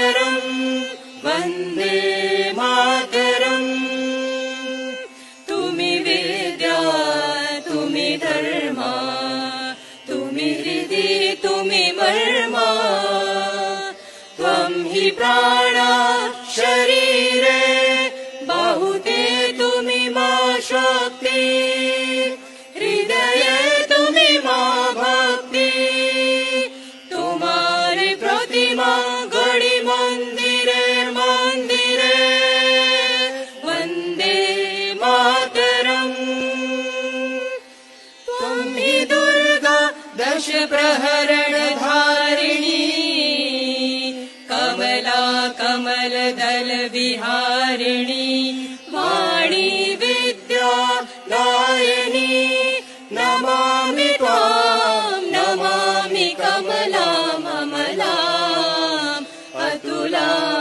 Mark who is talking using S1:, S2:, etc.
S1: मातरम् वन्दे मातरम्। तुमि विद्या तुमि धर्मा तुमि हृदि तुमि मर्मा त्वं हि प्राणा शरीरे बाहुते तुमि मा शक्ति हृदये तुमि मा भक्ति। तुम्हारी प्रतिमा गढ़ी मंदिरे मंदिरे वन्दे मातरम्। त्वं हि दुर्गा दश प्रहरण धारिणी कमला कमल दल विहारिणी वाणी विद्या दायिनी नमामि त्वां नमामि कमलाम् अमलाम् अतुलाम्।